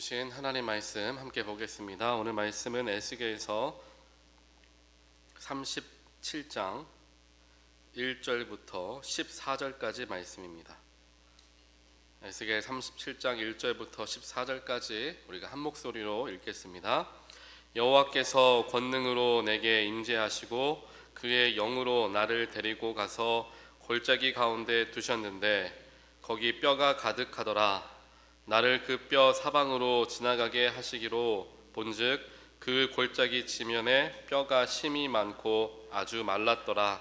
주신 하나님 말씀 함께 보겠습니다. 오늘 말씀은 에스겔서 37장 1절부터 14절까지 말씀입니다. 에스겔 37장 1절부터 14절까지 우리가 한 목소리로 읽겠습니다. 여호와께서 권능으로 내게 임재하시고 그의 영으로 나를 데리고 가서 골짜기 가운데 두셨는데 거기 뼈가 가득하더라. 나를 그 뼈 사방으로 지나가게 하시기로 본즉 그 골짜기 지면에 뼈가 심이 많고 아주 말랐더라.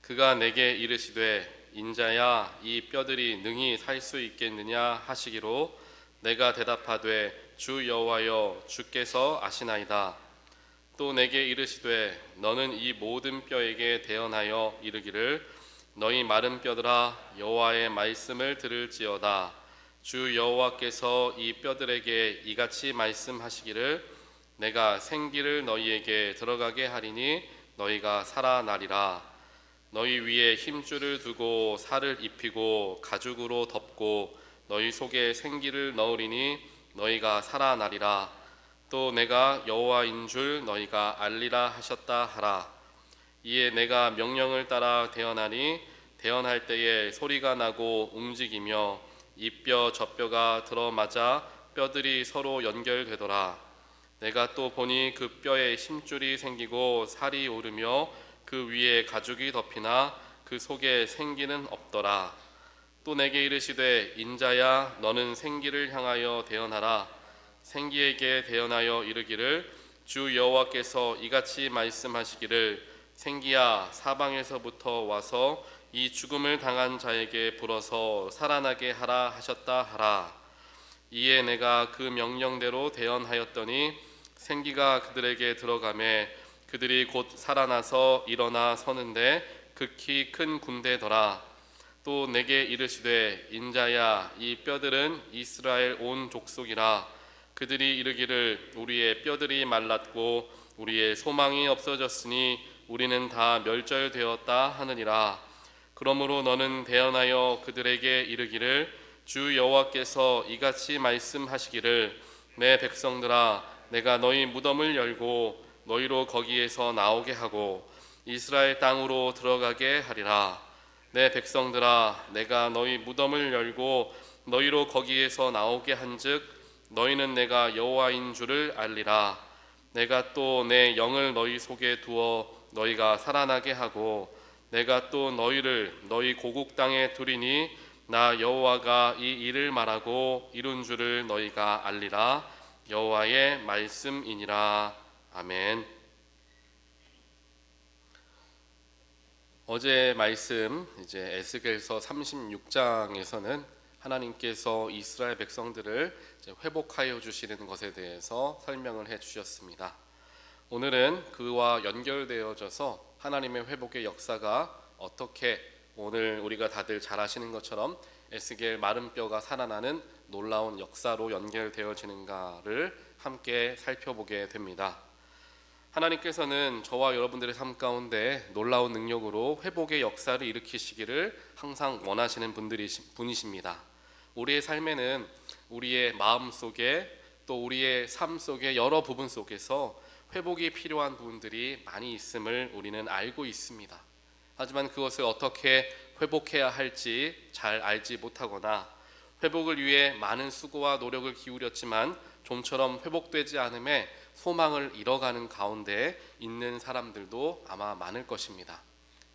그가 내게 이르시되 인자야 이 뼈들이 능히 살 수 있겠느냐 하시기로 내가 대답하되 주 여호와여 주께서 아시나이다. 또 내게 이르시되 너는 이 모든 뼈에게 대언하여 이르기를 너희 마른 뼈들아 여호와의 말씀을 들을지어다. 주 여호와께서 이 뼈들에게 이같이 말씀하시기를 내가 생기를 너희에게 들어가게 하리니 너희가 살아나리라. 너희 위에 힘줄을 두고 살을 입히고 가죽으로 덮고 너희 속에 생기를 넣으리니 너희가 살아나리라. 또 내가 여호와인 줄 너희가 알리라 하셨다 하라. 이에 내가 명령을 따라 대언하니 대언할 때에 소리가 나고 움직이며 이 뼈 저 뼈가 들어맞아 뼈들이 서로 연결되더라. 내가 또 보니 그 뼈에 힘줄이 생기고 살이 오르며 그 위에 가죽이 덮이나 그 속에 생기는 없더라. 또 내게 이르시되 인자야 너는 생기를 향하여 대언하라. 생기에게 대언하여 이르기를 주 여호와께서 이같이 말씀하시기를 생기야 사방에서부터 와서 이 죽음을 당한 자에게 불어서 살아나게 하라 하셨다 하라. 이에 내가 그 명령대로 대언하였더니 생기가 그들에게 들어가매 그들이 곧 살아나서 일어나 서는데 극히 큰 군대더라. 또 내게 이르시되 인자야 이 뼈들은 이스라엘 온 족속이라. 그들이 이르기를 우리의 뼈들이 말랐고 우리의 소망이 없어졌으니 우리는 다 멸절되었다 하느니라. 그러므로 너는 대언하여 그들에게 이르기를 주 여호와께서 이같이 말씀하시기를 내 백성들아 내가 너희 무덤을 열고 너희로 거기에서 나오게 하고 이스라엘 땅으로 들어가게 하리라. 내 백성들아 내가 너희 무덤을 열고 너희로 거기에서 나오게 한즉 너희는 내가 여호와인 줄을 알리라. 내가 또 내 영을 너희 속에 두어 너희가 살아나게 하고 내가 또 너희를 너희 고국 땅에 두리니 나 여호와가 이 일을 말하고 이룬 줄을 너희가 알리라. 여호와의 말씀이니라. 아멘. 어제 말씀 이제 에스겔서 36장에서는 하나님께서 이스라엘 백성들을 회복하여 주시는 것에 대해서 설명을 해 주셨습니다. 오늘은 그와 연결되어져서 하나님의 회복의 역사가 어떻게 오늘 우리가 다들 잘 아시는 것처럼 에스겔 마른 뼈가 살아나는 놀라운 역사로 연결되어지는가를 함께 살펴보게 됩니다. 하나님께서는 저와 여러분들의 삶 가운데 놀라운 능력으로 회복의 역사를 일으키시기를 항상 원하시는 분이십니다. 우리의 삶에는 우리의 마음 속에 또 우리의 삶 속의 여러 부분 속에서 회복이 필요한 부분들이 많이 있음을 우리는 알고 있습니다. 하지만 그것을 어떻게 회복해야 할지 잘 알지 못하거나 회복을 위해 많은 수고와 노력을 기울였지만 좀처럼 회복되지 않음에 소망을 잃어가는 가운데 있는 사람들도 아마 많을 것입니다.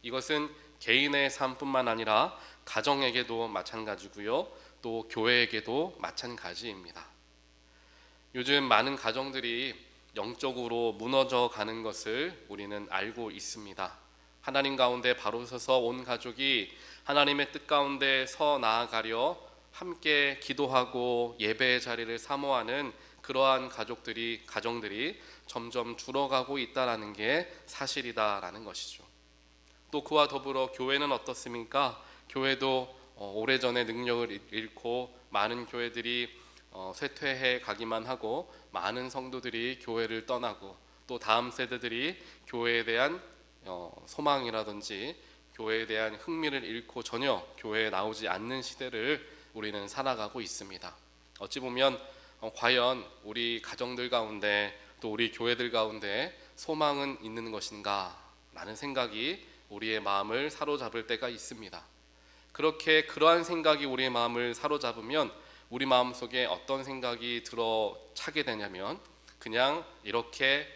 이것은 개인의 삶뿐만 아니라 가정에게도 마찬가지고요. 또 교회에게도 마찬가지입니다. 요즘 많은 가정들이 영적으로 무너져 가는 것을 우리는 알고 있습니다. 하나님 가운데 바로 서서 온 가족이 하나님의 뜻 가운데 서 나아가려 함께 기도하고 예배의 자리를 사모하는 그러한 가정들이 점점 줄어가고 있다는 게 사실이다라는 것이죠. 또 그와 더불어 교회는 어떻습니까? 교회도 오래전에 능력을 잃고 많은 교회들이 쇠퇴해 가기만 하고 많은 성도들이 교회를 떠나고 또 다음 세대들이 교회에 대한 소망이라든지 교회에 대한 흥미를 잃고 전혀 교회에 나오지 않는 시대를 우리는 살아가고 있습니다. 어찌 보면 과연 우리 가정들 가운데 또 우리 교회들 가운데 소망은 있는 것인가 라는 생각이 우리의 마음을 사로잡을 때가 있습니다. 그렇게 그러한 생각이 우리의 마음을 사로잡으면 우리 마음속에 어떤 생각이 들어차게 되냐면 그냥 이렇게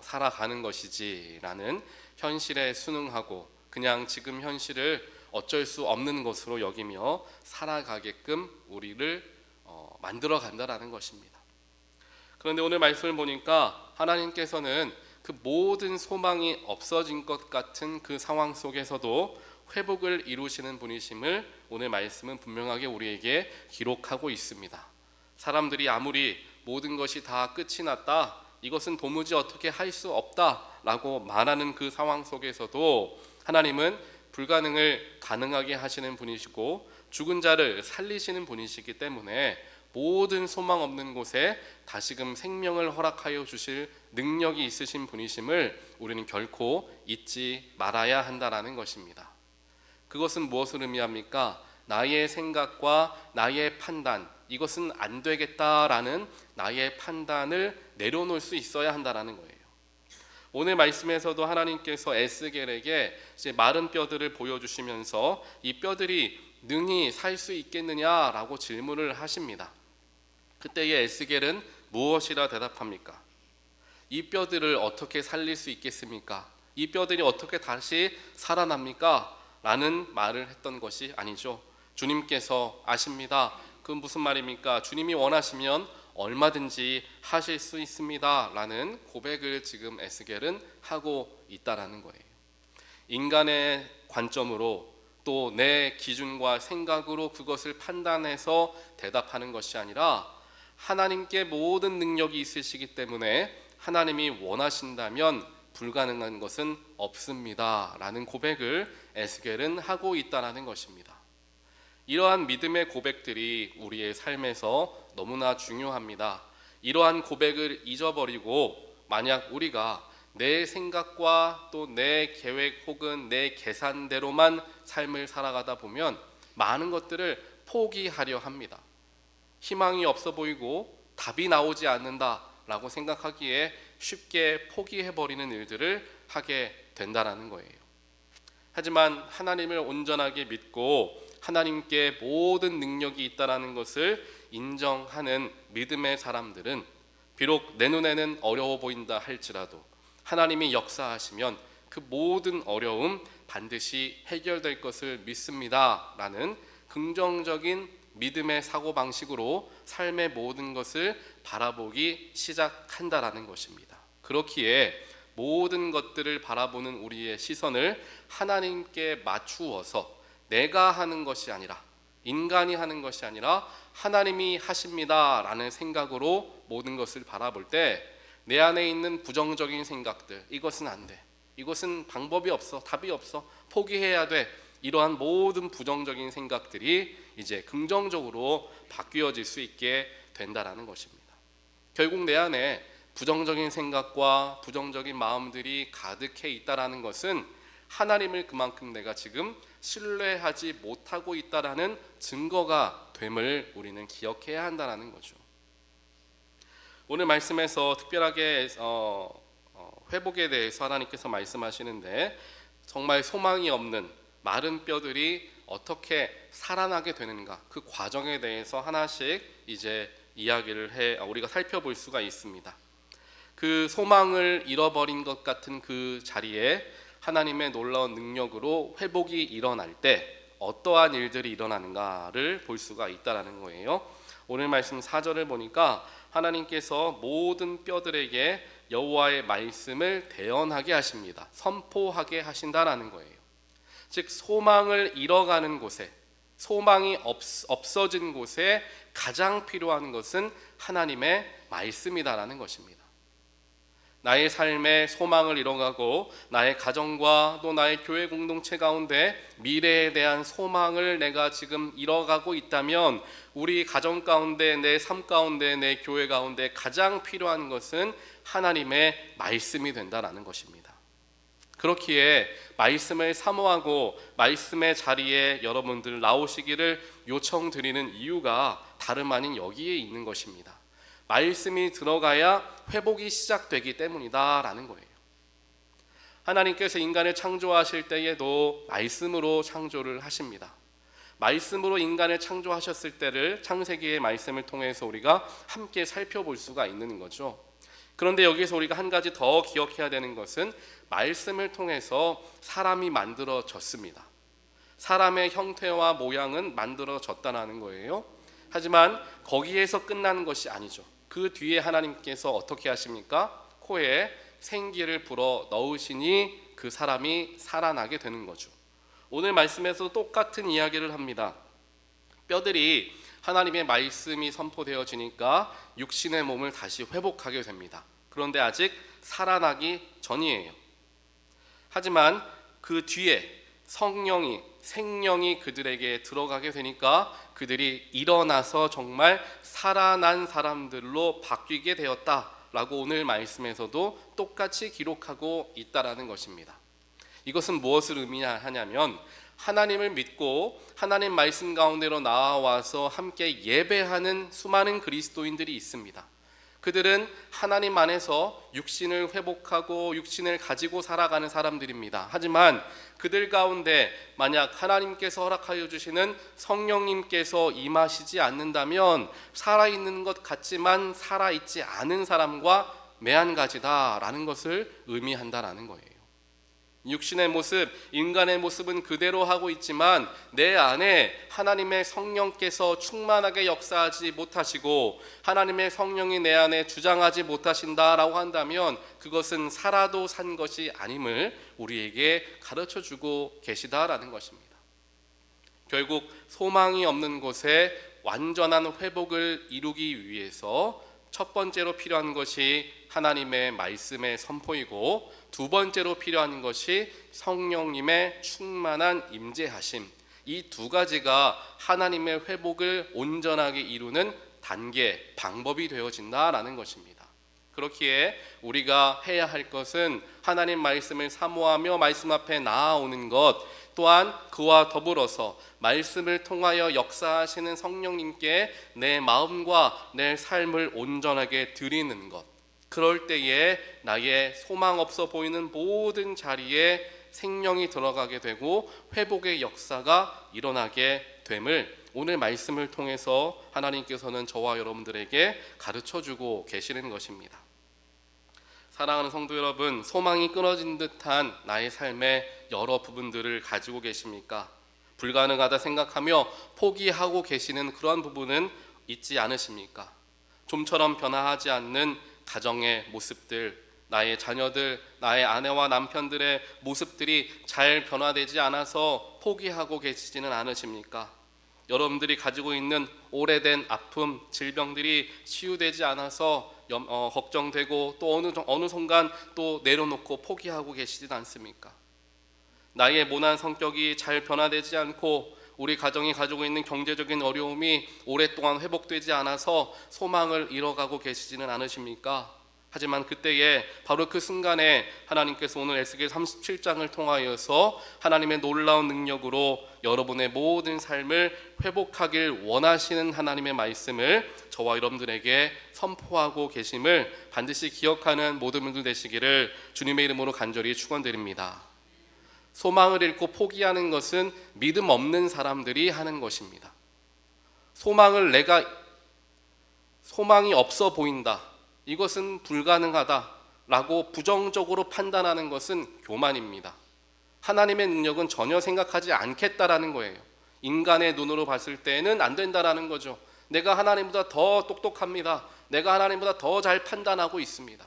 살아가는 것이지 라는 현실에 순응하고 그냥 지금 현실을 어쩔 수 없는 것으로 여기며 살아가게끔 우리를 만들어 간다라는 것입니다. 그런데 오늘 말씀을 보니까 하나님께서는 그 모든 소망이 없어진 것 같은 그 상황 속에서도 회복을 이루시는 분이심을 오늘 말씀은 분명하게 우리에게 기록하고 있습니다. 사람들이 아무리 모든 것이 다 끝이 났다, 이것은 도무지 어떻게 할 수 없다라고 말하는 그 상황 속에서도 하나님은 불가능을 가능하게 하시는 분이시고 죽은 자를 살리시는 분이시기 때문에 모든 소망 없는 곳에 다시금 생명을 허락하여 주실 능력이 있으신 분이심을 우리는 결코 잊지 말아야 한다라는 것입니다. 그것은 무엇을 의미합니까? 나의 생각과 나의 판단, 이것은 안 되겠다라는 나의 판단을 내려놓을 수 있어야 한다라는 거예요. 오늘 말씀에서도 하나님께서 에스겔에게 이제 마른 뼈들을 보여주시면서 이 뼈들이 능히 살 수 있겠느냐라고 질문을 하십니다. 그때의 에스겔은 무엇이라 대답합니까? 이 뼈들을 어떻게 살릴 수 있겠습니까? 이 뼈들이 어떻게 다시 살아납니까? 라는 말을 했던 것이 아니죠. 주님께서 아십니다. 그건 무슨 말입니까? 주님이 원하시면 얼마든지 하실 수 있습니다 라는 고백을 지금 에스겔은 하고 있다라는 거예요. 인간의 관점으로 또 내 기준과 생각으로 그것을 판단해서 대답하는 것이 아니라 하나님께 모든 능력이 있으시기 때문에 하나님이 원하신다면 불가능한 것은 없습니다 라는 고백을 에스겔은 하고 있다는 것입니다. 이러한 믿음의 고백들이 우리의 삶에서 너무나 중요합니다. 이러한 고백을 잊어버리고 만약 우리가 내 생각과 또 내 계획 혹은 내 계산대로만 삶을 살아가다 보면 많은 것들을 포기하려 합니다. 희망이 없어 보이고 답이 나오지 않는다라고 생각하기에 쉽게 포기해버리는 일들을 하게 된다라는 거예요. 하지만 하나님을 온전하게 믿고 하나님께 모든 능력이 있다라는 것을 인정하는 믿음의 사람들은 비록 내 눈에는 어려워 보인다 할지라도 하나님이 역사하시면 그 모든 어려움 반드시 해결될 것을 믿습니다 라는 긍정적인 믿음의 사고방식으로 삶의 모든 것을 바라보기 시작한다라는 것입니다. 그렇기에 모든 것들을 바라보는 우리의 시선을 하나님께 맞추어서 내가 하는 것이 아니라 인간이 하는 것이 아니라 하나님이 하십니다 라는 생각으로 모든 것을 바라볼 때 내 안에 있는 부정적인 생각들, 이것은 안 돼, 이것은 방법이 없어, 답이 없어, 포기해야 돼, 이러한 모든 부정적인 생각들이 이제 긍정적으로 바뀌어질 수 있게 된다라는 것입니다. 결국 내 안에 부정적인 생각과 부정적인 마음들이 가득해 있다라는 것은 하나님을 그만큼 내가 지금 신뢰하지 못하고 있다라는 증거가 됨을 우리는 기억해야 한다는 거죠. 오늘 말씀에서 특별하게 회복에 대해서 하나님께서 말씀하시는데 정말 소망이 없는 마른 뼈들이 어떻게 살아나게 되는가, 그 과정에 대해서 하나씩 이제 이야기를 우리가 살펴볼 수가 있습니다. 그 소망을 잃어버린 것 같은 그 자리에 하나님의 놀라운 능력으로 회복이 일어날 때 어떠한 일들이 일어나는가를 볼 수가 있다라는 거예요. 오늘 말씀 4절을 보니까 하나님께서 모든 뼈들에게 여호와의 말씀을 대언하게 하십니다. 선포하게 하신다라는 거예요. 즉 소망을 잃어가는 곳에, 소망이 없어진 곳에 가장 필요한 것은 하나님의 말씀이다라는 것입니다. 나의 삶에 소망을 잃어가고 나의 가정과 또 나의 교회 공동체 가운데 미래에 대한 소망을 내가 지금 잃어가고 있다면 우리 가정 가운데, 내 삶 가운데, 내 교회 가운데 가장 필요한 것은 하나님의 말씀이 된다라는 것입니다. 그렇기에 말씀을 사모하고 말씀의 자리에 여러분들 나오시기를 요청드리는 이유가 다름 아닌 여기에 있는 것입니다. 말씀이 들어가야 회복이 시작되기 때문이다라는 거예요. 하나님께서 인간을 창조하실 때에도 말씀으로 창조를 하십니다. 말씀으로 인간을 창조하셨을 때를 창세기의 말씀을 통해서 우리가 함께 살펴볼 수가 있는 거죠. 그런데 여기서 우리가 한 가지 더 기억해야 되는 것은 말씀을 통해서 사람이 만들어졌습니다. 사람의 형태와 모양은 만들어졌다는 거예요. 하지만 거기에서 끝나는 것이 아니죠. 그 뒤에 하나님께서 어떻게 하십니까? 코에 생기를 불어 넣으시니 그 사람이 살아나게 되는 거죠. 오늘 말씀에서 똑같은 이야기를 합니다. 뼈들이 하나님의 말씀이 선포되어지니까 육신의 몸을 다시 회복하게 됩니다. 그런데 아직 살아나기 전이에요. 하지만 그 뒤에 성령이, 생명이 그들에게 들어가게 되니까 그들이 일어나서 정말 살아난 사람들로 바뀌게 되었다라고 오늘 말씀에서도 똑같이 기록하고 있다라는 것입니다. 이것은 무엇을 의미하냐면 하나님을 믿고 하나님 말씀 가운데로 나와서 함께 예배하는 수많은 그리스도인들이 있습니다. 그들은 하나님 안에서 육신을 회복하고 육신을 가지고 살아가는 사람들입니다. 하지만 그들 가운데 만약 하나님께서 허락하여 주시는 성령님께서 임하시지 않는다면 살아있는 것 같지만 살아있지 않은 사람과 매한가지다라는 것을 의미한다라는 거예요. 육신의 모습, 인간의 모습은 그대로 하고 있지만 내 안에 하나님의 성령께서 충만하게 역사하지 못하시고 하나님의 성령이 내 안에 주장하지 못하신다라고 한다면 그것은 살아도 산 것이 아님을 우리에게 가르쳐주고 계시다라는 것입니다. 결국 소망이 없는 곳에 완전한 회복을 이루기 위해서 첫 번째로 필요한 것이 하나님의 말씀의 선포이고 두 번째로 필요한 것이 성령님의 충만한 임재하심. 이 두 가지가 하나님의 회복을 온전하게 이루는 단계, 방법이 되어진다라는 것입니다. 그렇기에 우리가 해야 할 것은 하나님 말씀을 사모하며 말씀 앞에 나아오는 것, 또한 그와 더불어서 말씀을 통하여 역사하시는 성령님께 내 마음과 내 삶을 온전하게 드리는 것. 그럴 때에 나의 소망 없어 보이는 모든 자리에 생명이 들어가게 되고 회복의 역사가 일어나게 됨을 오늘 말씀을 통해서 하나님께서는 저와 여러분들에게 가르쳐주고 계시는 것입니다. 사랑하는 성도 여러분, 소망이 끊어진 듯한 나의 삶의 여러 부분들을 가지고 계십니까? 불가능하다 생각하며 포기하고 계시는 그런 부분은 있지 않으십니까? 좀처럼 변화하지 않는 가정의 모습들, 나의 자녀들, 나의 아내와 남편들의 모습들이 잘 변화되지 않아서 포기하고 계시지는 않으십니까? 여러분들이 가지고 있는 오래된 아픔, 질병들이 치유되지 않아서 걱정되고 또 어느 순간 또 내려놓고 포기하고 계시진 않습니까? 나의 모난 성격이 잘 변화되지 않고 우리 가정이 가지고 있는 경제적인 어려움이 오랫동안 회복되지 않아서 소망을 잃어가고 계시지는 않으십니까? 하지만 그때에 바로 그 순간에 하나님께서 오늘 에스겔 37장을 통하여서 하나님의 놀라운 능력으로 여러분의 모든 삶을 회복하길 원하시는 하나님의 말씀을 저와 여러분들에게 선포하고 계심을 반드시 기억하는 모든 분들 되시기를 주님의 이름으로 간절히 축원드립니다. 소망을 잃고 포기하는 것은 믿음 없는 사람들이 하는 것입니다. 소망이 없어 보인다, 이것은 불가능하다라고 부정적으로 판단하는 것은 교만입니다. 하나님의 능력은 전혀 생각하지 않겠다라는 거예요. 인간의 눈으로 봤을 때는 안 된다라는 거죠. 내가 하나님보다 더 똑똑합니다. 내가 하나님보다 더 잘 판단하고 있습니다.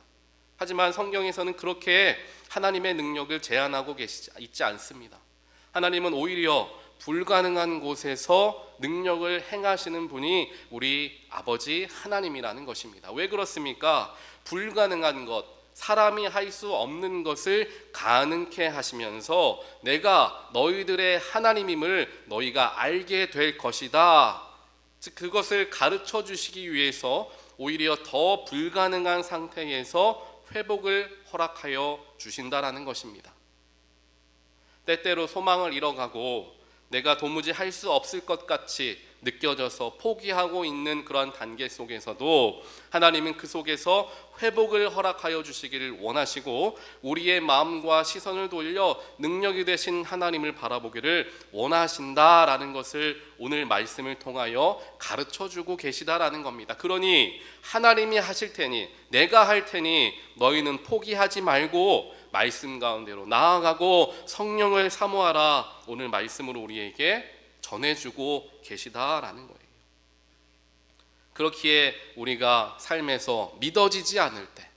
하지만 성경에서는 그렇게 하나님의 능력을 제한하고 있지 않습니다. 하나님은 오히려 불가능한 곳에서 능력을 행하시는 분이 우리 아버지 하나님이라는 것입니다. 왜 그렇습니까? 불가능한 것, 사람이 할 수 없는 것을 가능케 하시면서 내가 너희들의 하나님임을 너희가 알게 될 것이다. 즉 그것을 가르쳐 주시기 위해서 오히려 더 불가능한 상태에서 회복을 허락하여 주신다라는 것입니다. 때때로 소망을 잃어가고 내가 도무지 할 수 없을 것 같이 느껴져서 포기하고 있는 그런 단계 속에서도 하나님은 그 속에서 회복을 허락하여 주시기를 원하시고 우리의 마음과 시선을 돌려 능력이 되신 하나님을 바라보기를 원하신다라는 것을 오늘 말씀을 통하여 가르쳐주고 계시다라는 겁니다. 그러니 하나님이 하실 테니 내가 할 테니 너희는 포기하지 말고 말씀 가운데로 나아가고 성령을 사모하라, 오늘 말씀으로 우리에게 전해주고 계시다라는 거예요. 그렇기에 우리가 삶에서 믿어지지 않을 때,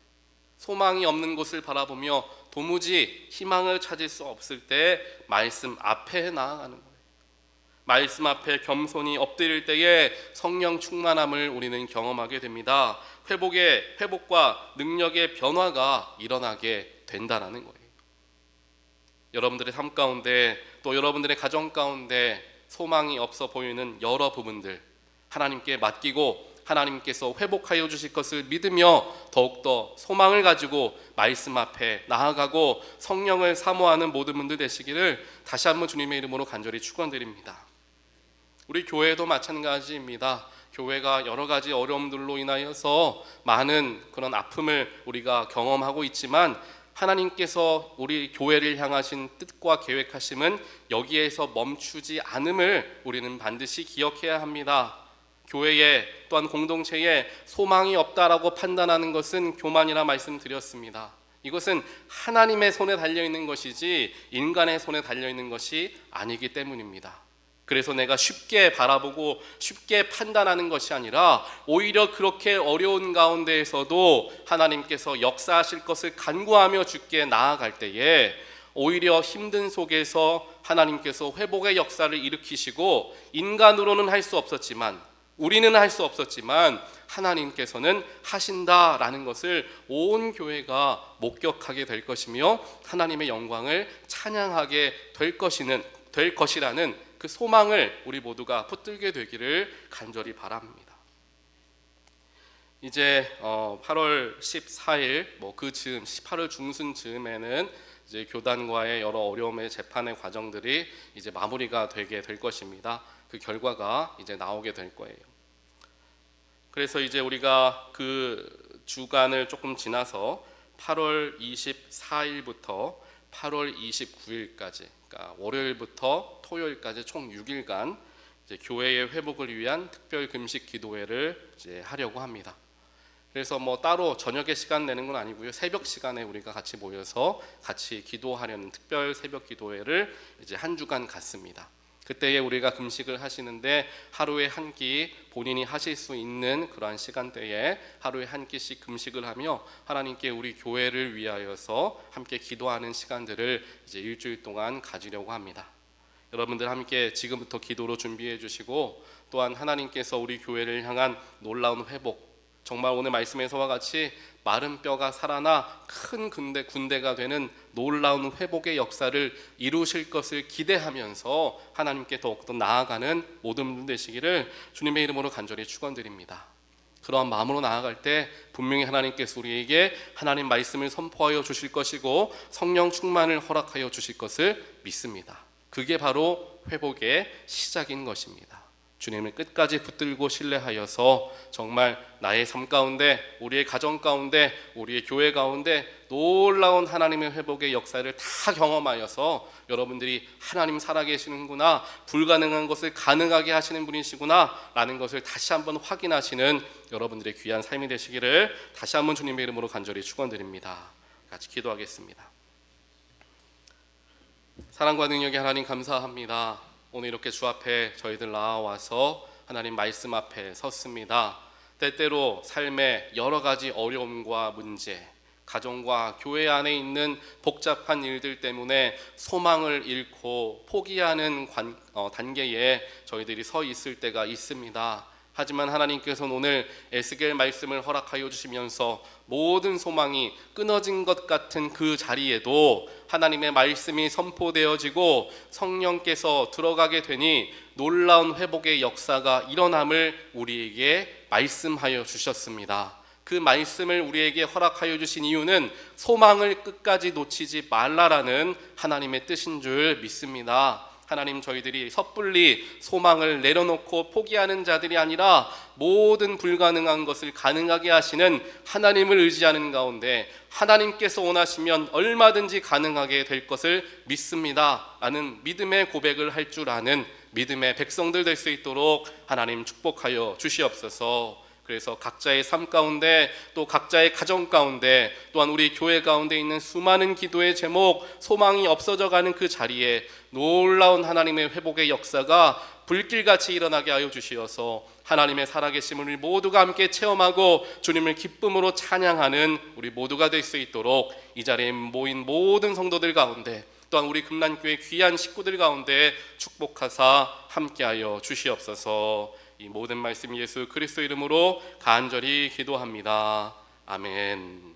소망이 없는 곳을 바라보며 도무지 희망을 찾을 수 없을 때 말씀 앞에 나아가는 거예요. 말씀 앞에 겸손히 엎드릴 때에 성령 충만함을 우리는 경험하게 됩니다. 회복과 능력의 변화가 일어나게 된다는 거예요. 여러분들의 삶 가운데 또 여러분들의 가정 가운데 소망이 없어 보이는 여러 부분들 하나님께 맡기고 하나님께서 회복하여 주실 것을 믿으며 더욱더 소망을 가지고 말씀 앞에 나아가고 성령을 사모하는 모든 분들 되시기를 다시 한번 주님의 이름으로 간절히 축원드립니다. 우리 교회도 마찬가지입니다. 교회가 여러 가지 어려움들로 인하여서 많은 그런 아픔을 우리가 경험하고 있지만 하나님께서 우리 교회를 향하신 뜻과 계획하심은 여기에서 멈추지 않음을 우리는 반드시 기억해야 합니다. 교회에 또한 공동체에 소망이 없다라고 판단하는 것은 교만이라 말씀드렸습니다. 이것은 하나님의 손에 달려있는 것이지 인간의 손에 달려있는 것이 아니기 때문입니다. 그래서 내가 쉽게 바라보고 쉽게 판단하는 것이 아니라 오히려 그렇게 어려운 가운데에서도 하나님께서 역사하실 것을 간구하며 주께 나아갈 때에 오히려 힘든 속에서 하나님께서 회복의 역사를 일으키시고 인간으로는 할 수 없었지만 우리는 할 수 없었지만 하나님께서는 하신다라는 것을 온 교회가 목격하게 될 것이며 하나님의 영광을 찬양하게 될 것이라는 그 소망을 우리 모두가 붙들게 되기를 간절히 바랍니다. 이제 8월 14일 그 즈음 18월 중순 즈음에는 이제 교단과의 여러 어려움의 재판의 과정들이 이제 마무리가 되게 될 것입니다. 그 결과가 이제 나오게 될 거예요. 그래서 이제 우리가 그 주간을 조금 지나서 8월 24일부터 8월 29일까지, 그러니까 월요일부터 토요일까지 총 6일간 이제 교회의 회복을 위한 특별 금식 기도회를 이제 하려고 합니다. 그래서 따로 저녁에 시간 내는 건 아니고요. 새벽 시간에 우리가 같이 모여서 같이 기도하려는 특별 새벽 기도회를 이제 한 주간 갖습니다. 그때에 우리가 금식을 하시는데 하루에 한 끼 본인이 하실 수 있는 그러한 시간대에 하루에 한 끼씩 금식을 하며 하나님께 우리 교회를 위하여서 함께 기도하는 시간들을 이제 일주일 동안 가지려고 합니다. 여러분들 함께 지금부터 기도로 준비해 주시고 또한 하나님께서 우리 교회를 향한 놀라운 회복, 정말 오늘 말씀에서와 같이 마른 뼈가 살아나 큰 군대가 되는 놀라운 회복의 역사를 이루실 것을 기대하면서 하나님께 더욱더 나아가는 모든 분들 되시기를 주님의 이름으로 간절히 축원드립니다. 그러한 마음으로 나아갈 때 분명히 하나님께서 우리에게 하나님 말씀을 선포하여 주실 것이고 성령 충만을 허락하여 주실 것을 믿습니다. 그게 바로 회복의 시작인 것입니다. 주님을 끝까지 붙들고 신뢰하여서 정말 나의 삶 가운데, 우리의 가정 가운데, 우리의 교회 가운데 놀라운 하나님의 회복의 역사를 다 경험하여서 여러분들이 하나님 살아계시는구나, 불가능한 것을 가능하게 하시는 분이시구나 라는 것을 다시 한번 확인하시는 여러분들의 귀한 삶이 되시기를 다시 한번 주님의 이름으로 간절히 축원드립니다. 같이 기도하겠습니다. 사랑과 능력의 하나님 감사합니다. 오늘 이렇게 주 앞에 저희들 나와서 하나님 말씀 앞에 섰습니다. 때때로 삶의 여러 가지 어려움과 문제, 가정과 교회 안에 있는 복잡한 일들 때문에 소망을 잃고 포기하는 단계에 저희들이 서 있을 때가 있습니다. 하지만 하나님께서는 오늘 에스겔 말씀을 허락하여 주시면서 모든 소망이 끊어진 것 같은 그 자리에도 하나님의 말씀이 선포되어지고 성령께서 들어가게 되니 놀라운 회복의 역사가 일어남을 우리에게 말씀하여 주셨습니다. 그 말씀을 우리에게 허락하여 주신 이유는 소망을 끝까지 놓치지 말라라는 하나님의 뜻인 줄 믿습니다. 하나님, 저희들이 섣불리 소망을 내려놓고 포기하는 자들이 아니라 모든 불가능한 것을 가능하게 하시는 하나님을 의지하는 가운데 하나님께서 원하시면 얼마든지 가능하게 될 것을 믿습니다 라는 믿음의 고백을 할 줄 아는 믿음의 백성들 될 수 있도록 하나님 축복하여 주시옵소서. 그래서 각자의 삶 가운데, 또 각자의 가정 가운데, 또한 우리 교회 가운데 있는 수많은 기도의 제목, 소망이 없어져가는 그 자리에 놀라운 하나님의 회복의 역사가 불길같이 일어나게 하여 주시어서 하나님의 살아계심을 우리 모두가 함께 체험하고 주님을 기쁨으로 찬양하는 우리 모두가 될 수 있도록 이 자리에 모인 모든 성도들 가운데, 또한 우리 금란교회 귀한 식구들 가운데 축복하사 함께하여 주시옵소서. 이 모든 말씀 예수 그리스도 이름으로 간절히 기도합니다. 아멘.